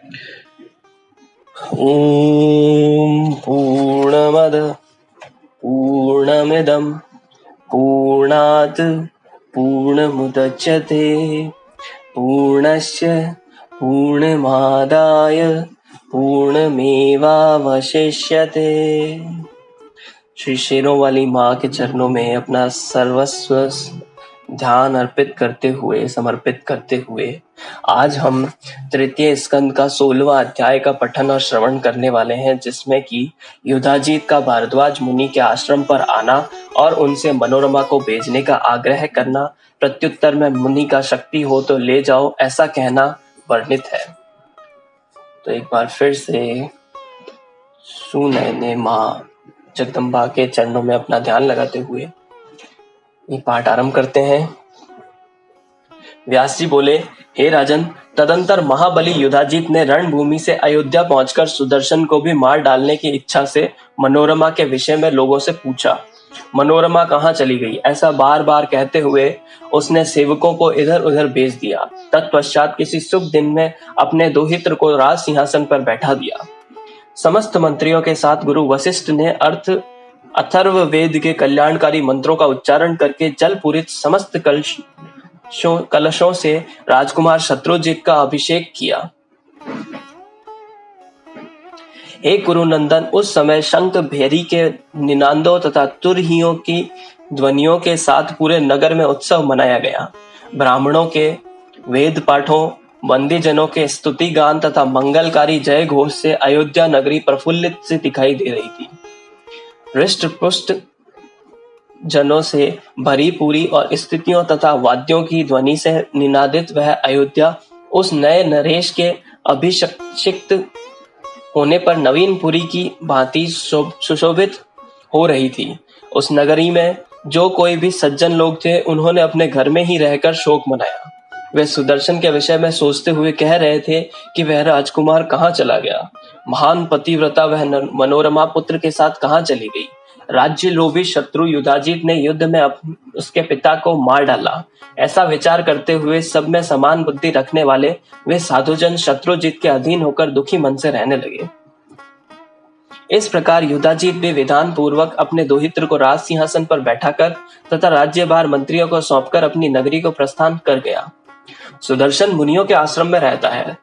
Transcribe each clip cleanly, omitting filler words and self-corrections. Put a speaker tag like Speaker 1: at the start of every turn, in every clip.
Speaker 1: ॐ पूर्णमद पूर्णमिदं पूर्णात् पूर्णमुदच्यते पूर्णस्य पूर्णमादाय पूर्णमेवावशिष्यते। श्री शेरों वाली माँ के चरणों में अपना सर्वस्व ध्यान समर्पित करते हुए आज हम तृतीय स्कंद का 16वां अध्याय का पठन और श्रवण करने वाले हैं, जिसमें कि युधाजीत का भारद्वाज मुनि के आश्रम पर आना और उनसे मनोरमा को भेजने का आग्रह करना, प्रत्युत्तर में मुनि का शक्ति हो तो ले जाओ ऐसा कहना वर्णित है। तो एक बार फिर से सुनैने माँ जगदम्बा के चरणों में अपना ध्यान लगाते हुए ये पाठ आरंभ करते हैं। व्यास जी बोले, हे राजन, तदंतर महाबली युधाजीत ने रणभूमि से अयोध्या पहुंचकर सुदर्शन को भी मार डालने की इच्छा से मनोरमा के विषय में लोगों से पूछा। मनोरमा कहाँ चली गई, ऐसा बार बार कहते हुए उसने सेवकों को इधर उधर भेज दिया। तत्पश्चात किसी शुभ दिन में अपने दोहित्र को राज सिंहासन पर बैठा दिया। समस्त मंत्रियों के साथ गुरु वशिष्ठ ने अथर्व वेद के कल्याणकारी मंत्रों का उच्चारण करके जल पूरित समस्त कलशों से राजकुमार शत्रुजित का अभिषेक किया। हे कुरुनंदन, उस समय शंख भेरी के निनादों तथा तुरहियों की ध्वनियों के साथ पूरे नगर में उत्सव मनाया गया। ब्राह्मणों के वेद पाठों, बंदीजनों के स्तुति गान तथा मंगलकारी जय घोष से अयोध्या नगरी प्रफुल्लित से दिखाई दे रही थी। हृष्ट पुष्ट जनों से भरी पूरी और स्थितियों तथा वाद्यों की ध्वनि से निनादित वह अयोध्या उस नए नरेश के अभिषिक्त होने पर नवीनपुरी की भांति सुशोभित हो रही थी। उस नगरी में जो कोई भी सज्जन लोग थे, उन्होंने अपने घर में ही रहकर शोक मनाया। वे सुदर्शन के विषय में सोचते हुए कह रहे थे कि वह राजकुमार कहाँ चला गया, महान पतिव्रता वह मनोरमा पुत्र के साथ कहाँ चली गई। राज्य लोभी शत्रु युधाजीत ने युद्ध में उसके पिता को मार डाला। ऐसा विचार करते हुए सब में समान बुद्धि रखने वाले वे साधुजन शत्रुजीत के अधीन होकर दुखी मन से रहने लगे। इस प्रकार युधाजीत भी विधान पूर्वक अपने दोहित्र को राज सिंहासन पर बैठाकर तथा राज्यभार मंत्रियों को सौंपकर अपनी नगरी को प्रस्थान कर गया। सुदर्शन मुनियों के आश्रम में रहता है।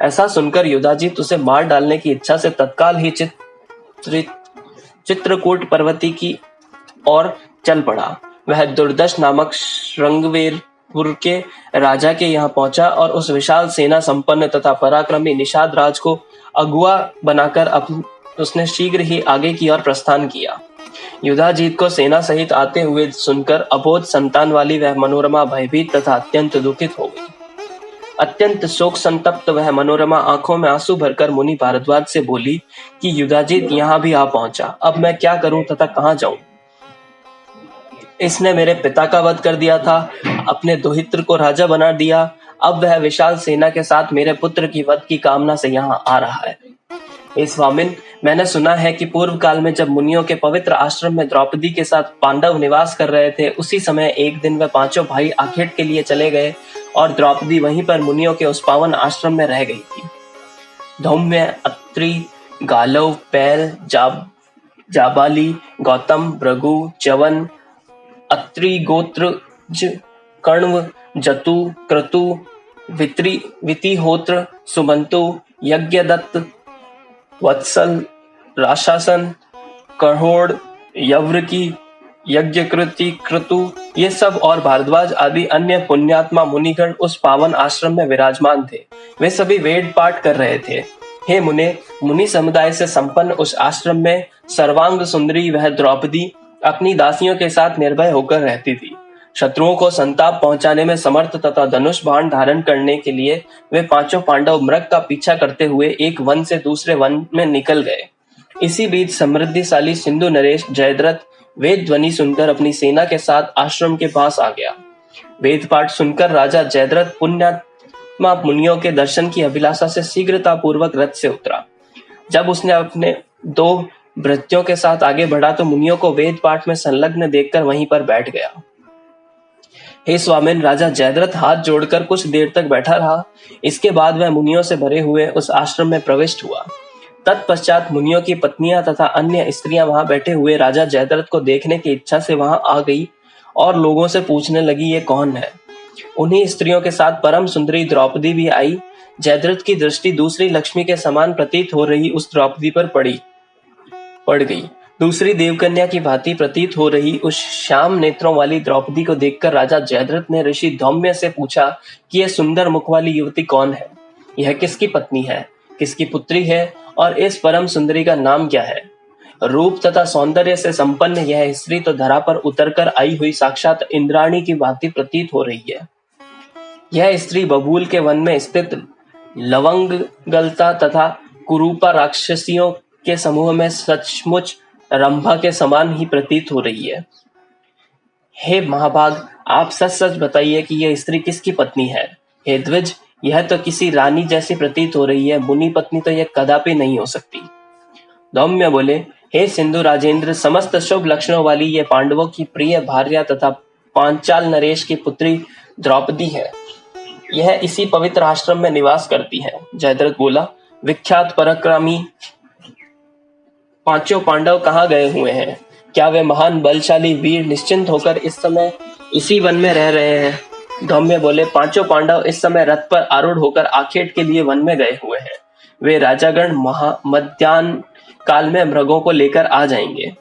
Speaker 1: ऐसा सुनकर युधाजीत उसे मार डालने की इच्छा से तत्काल ही चित्रकूट पर्वती की ओर चल पड़ा। वह दुर्दश नामक श्रृंगवेरपुर के राजा के यहाँ पहुंचा और उस विशाल सेना संपन्न तथा पराक्रमी निषाद राज को अगुआ बनाकर उसने शीघ्र ही आगे की ओर प्रस्थान किया। युधाजीत को सेना सहित आते हुए सुनकर अबोध संतान वाली वह मनोरमा भयभीत तथा अत्यंत दुखित हो गई। अत्यंत शोक संतप्त वह मनोरमा आंखों में आंसू भरकर मुनि भारद्वाज से बोली कि युधाजीत यहाँ भी आ पहुंचा, अब मैं क्या करूं तथा कहाँ जाऊं। इसने मेरे पिता का वध कर दिया था, अपने दोहित्र को राजा बना दिया, अब वह विशाल सेना के साथ मेरे पुत्र की वध की कामना से यहाँ आ रहा है। हे स्वामिन, मैंने सुना है कि पूर्व काल में जब मुनियों के पवित्र आश्रम में द्रौपदी के साथ पांडव निवास कर रहे थे, उसी समय एक दिन वह पांचों भाई आखेट के लिए चले गए और द्रौपदी वहीं पर मुनियों के उस पावन आश्रम में रह गई थी। धौम्य, अत्रि, गालव, पैल, जाबाली, गौतम, भृगु, च्यवन, अत्रि गोत्रज, कण्व, जतु, क्रतु, वितिहोत्र, सुमंतु, यज्ञदत्त, वत्सल, राशासन, कहोड़, यव्रकी, यज्ञकृति, क्रतु, ये सब और भारद्वाज आदि अन्य पुण्यात्मा मुनिगण उस पावन आश्रम में विराजमान थे। वे सभी वेद पाठ कर रहे थे। हे मुनि समुदाय से संपन्न उस आश्रम में सर्वांग सुंदरी वह द्रौपदी अपनी दासियों के साथ निर्भय होकर रहती थी। शत्रुओं को संताप पहुंचाने में समर्थ तथा धनुष बाण धारण करने के लिए वे पांचों पांडव मृग का पीछा करते हुए एक वन से दूसरे वन में निकल गए। इसी बीच समृद्धिशाली सिंधु नरेश जयद्रथ वेद ध्वनि सुनकर अपनी सेना के साथ आश्रम के पास आ गया। वेद पाठ सुनकर राजा जयद्रथ पुण्यात्मा मुनियों के दर्शन की अभिलाषा से शीघ्रता पूर्वक रथ से उतरा। जब उसने अपने दो भृत्यों के साथ आगे बढ़ा तो मुनियों को वेद पाठ में संलग्न देखकर वहीं पर बैठ गया। हे स्वामिन, राजा जयद्रथ हाथ जोड़कर कुछ देर तक बैठा रहा। इसके बाद वह मुनियों से भरे हुए उस आश्रम में प्रविष्ट हुआ। तत्पश्चात मुनियों की पत्नियां तथा अन्य स्त्रियां वहां बैठे हुए राजा जयद्रथ को देखने की इच्छा से वहां आ गई और लोगों से पूछने लगी, ये कौन है? उन्हीं स्त्रियों के साथ परम सुंदरी द्रौपदी भी आई। जयद्रथ की दृष्टि दूसरी लक्ष्मी के समान प्रतीत हो रही उस द्रौपदी पर पड़ गई। दूसरी देवकन्या की भांति प्रतीत हो रही उस श्याम नेत्रों वाली द्रौपदी को देखकर राजा जयद्रथ ने ऋषि धौम्य से पूछा कि यह सुंदर मुख वाली युवती कौन है? यह किसकी पत्नी है? किसकी पुत्री है? और इस परम सुंदरी का नाम क्या है? रूप तथा सौंदर्य से संपन्न यह स्त्री तो धरा पर उतरकर आई हुई साक्षात इंद्राणी की भांति प्रतीत हो रही है। यह स्त्री बबूल के वन में स्थित लवंगलता तथा कुरूपा राक्षसियों के समूह में सचमुच रंभा के समान ही प्रतीत हो रही है। हे महाभाग, आप सच सच बताइए कि यह स्त्री किसकी पत्नी है? हे द्विज, यह तो किसी रानी जैसी प्रतीत हो रही है। मुनि पत्नी तो यह कदापि नहीं हो सकती। धौम्य बोले, हे सिंधु राजेंद्र, समस्त शुभ लक्षणों वाली ये पांडवों की प्रिय भार्या तथा पांचाल नरेश की पुत्री द्रौपदी है। यह इसी पवित्र आश्रम में निवास करती है। जयद्रथ बोला, विख्यात पराक्रमी पांचों पांडव कहाँ गए हुए हैं? क्या वे महान बलशाली वीर निश्चिंत होकर इस समय इसी वन में रह रहे हैं? धौम्य बोले, पांचों पांडव इस समय रथ पर आरूढ़ होकर आखेट के लिए वन में गए हुए हैं। वे राजागण मध्याह्न काल में मृगों को लेकर आ जाएंगे।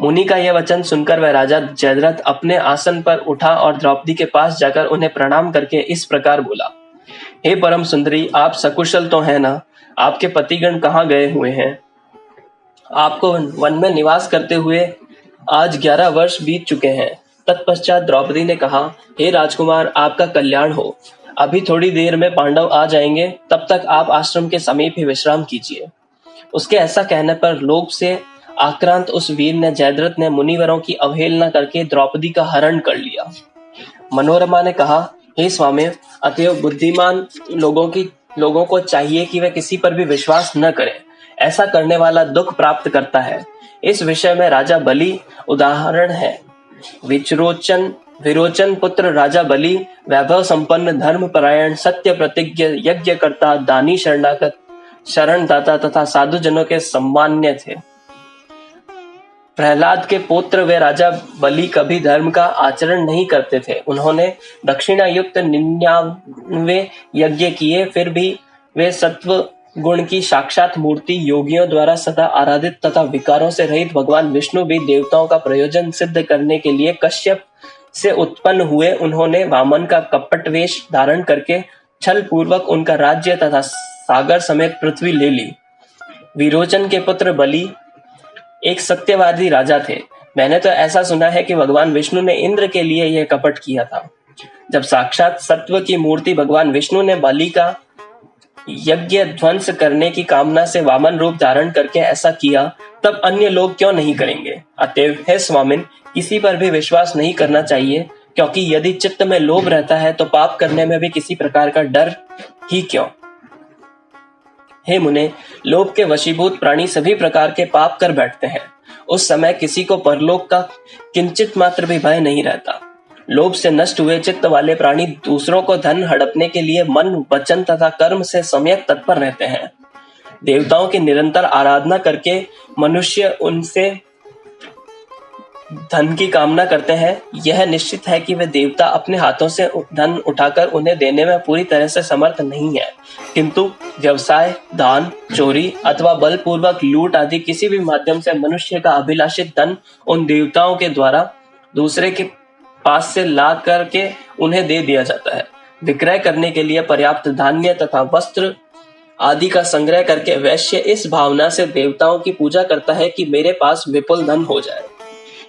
Speaker 1: मुनि का यह वचन सुनकर वह राजा जयद्रथ अपने आसन पर उठा और द्रौपदी के पास जाकर उन्हें प्रणाम करके इस प्रकार बोला, हे परम सुंदरी, आप सकुशल तो हैं ना? आपके पतिगण कहाँ गए हुए हैं? आपको वन में निवास करते हुए आज 11 वर्ष बीत चुके हैं। तत्पश्चात द्रौपदी ने कहा, हे राजकुमार, आपका कल्याण हो। अभी थोड़ी देर में पांडव आ जाएंगे, तब तक आप आश्रम के समीप ही विश्राम कीजिए। उसके ऐसा कहने पर लोभ से आक्रांत उस वीर ने जयद्रथ ने मुनिवरों की अवहेलना करके द्रौपदी का हरण कर लिया। मनोरमा ने कहा, हे स्वामी, अतएव बुद्धिमान लोगों को चाहिए कि वे किसी पर भी विश्वास न करें। ऐसा करने वाला दुख प्राप्त करता है। इस विषय में राजा बलि उदाहरण है। विरोचन पुत्र राजा बलि वैभव संपन्न, धर्मपरायण, सत्य प्रतिज्ञ, यज्ञकर्ता, दानी, शरणदाता तथा साधु जनों के सम्मान्य थे। प्रहलाद के पुत्र वे राजा बलि कभी धर्म का आचरण नहीं करते थे। उन्होंने दक्षिणा युक्त 99 यज्ञ किए, फिर भी वे सत्व गुण की साक्षात मूर्ति, योगियों द्वारा सदा आराधित तथा विकारों से रहित भगवान विष्णु भी देवताओं का प्रयोजन सिद्ध करने के लिए कश्यप से उत्पन्न हुए। उन्होंने वामन का कपट वेश धारण करके छल पूर्वक उनका राज्य तथा सागर समेत पृथ्वी ले ली। विरोचन के पुत्र बलि एक सत्यवादी राजा थे। मैंने तो ऐसा सुना है कि भगवान विष्णु ने इंद्र के लिए यह कपट किया था। जब साक्षात सत्व की मूर्ति भगवान विष्णु ने बलि का यज्ञ ध्वंस करने की कामना से वामन रूप धारण करके ऐसा किया, तब अन्य लोग क्यों नहीं करेंगे? अतएव हे स्वामिन, किसी पर भी विश्वास नहीं करना चाहिए, क्योंकि यदि चित्त में लोभ रहता है तो पाप करने में भी किसी प्रकार का डर ही क्यों? हे मुने, लोभ के वशीभूत प्राणी सभी प्रकार के पाप कर बैठते हैं। उस समय किसी को परलोक का किंचित मात्र भी भय नहीं रहता। लोभ से नष्ट हुए चित्त वाले प्राणी दूसरों को धन हड़पने के लिए मन, वचन तथा कर्म से सम्यक तत्पर रहते हैं। देवताओं की निरंतर आराधना करके मनुष्य उनसे धन की कामना करते हैं। यह निश्चित है कि वे देवता अपने हाथों से धन उठाकर उन्हें देने में पूरी तरह से समर्थ नहीं है, किंतु व्यवसाय, दान, चोरी अथवा बलपूर्वक लूट आदि किसी भी माध्यम से मनुष्य का अभिलाषित धन उन देवताओं के द्वारा दूसरे के पास से ला करके उन्हें दे दिया जाता है। विक्रय करने के लिए पर्याप्त धान्य तथा वस्त्र आदि का संग्रह करके वैश्य इस भावना से देवताओं की पूजा करता है कि मेरे पास विपुल धन हो जाए।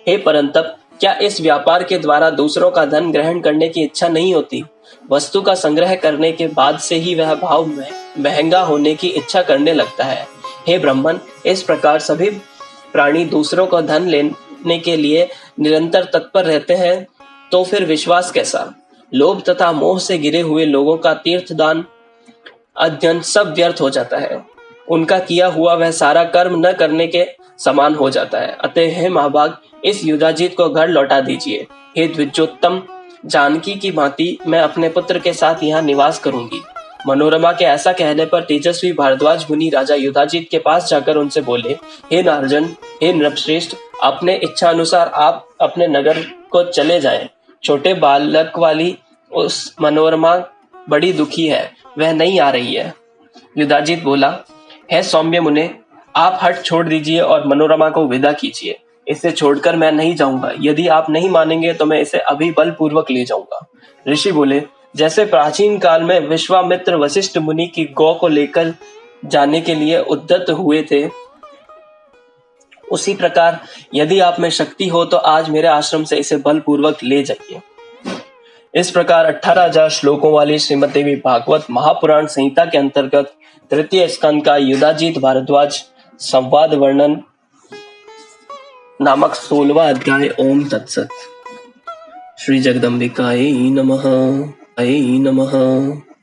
Speaker 1: हे परंतप, क्या इस व्यापार के द्वारा दूसरों का धन ग्रहण करने की इच्छा नहीं होती? वस्तु का संग्रह करने के बाद से ही वह भाव महंगा होने की इच्छा करने लगता है। हे ब्राह्मण, इस प्रकार सभी प्राणी दूसरों को धन लेने के लिए निरंतर तत्पर रहते हैं, तो फिर विश्वास कैसा? लोभ तथा मोह से घिरे हुए लोगों का तीर्थदान, अध्ययन सब व्यर्थ हो जाता है। उनका किया हुआ वह सारा कर्म न करने के समान हो जाता है। अतः हे महाभाग, इस युधाजीत को घर लौटा दीजिए। हे द्विजोत्तम, जानकी की भांति मैं अपने पुत्र के साथ यहाँ निवास करूंगी। मनोरमा के ऐसा कहने पर तेजस्वी भारद्वाज मुनि राजा युधाजीत के पास जाकर उनसे बोले, हे नारजन, हे नृपश्रेष्ठ, अपने इच्छा अनुसार आप अपने नगर को चले जाएं। छोटे बालक वाली उस मनोरमा बड़ी दुखी है, वह नहीं आ रही है। युधाजीत बोला, हे सौम्य मुने, आप हट छोड़ दीजिए और मनोरमा को विदा कीजिए। इसे छोड़कर मैं नहीं जाऊंगा। यदि आप नहीं मानेंगे तो मैं इसे अभी बलपूर्वक ले जाऊंगा। ऋषि बोले, जैसे प्राचीन काल में विश्वामित्र वशिष्ठ मुनि की गौ को लेकर जाने के लिए उद्यत हुए थे, उसी प्रकार यदि आप में शक्ति हो तो आज मेरे आश्रम से इसे बलपूर्वक ले जाइए। इस प्रकार 18,000 श्लोकों वाली श्रीमद् देवी भागवत महापुराण संहिता के अंतर्गत तृतीय स्कंद का युधाजीत भारद्वाज संवाद वर्णन नामक 16वां अध्याय। ओम तत्सत। श्री जगदम्बिकायै नमः।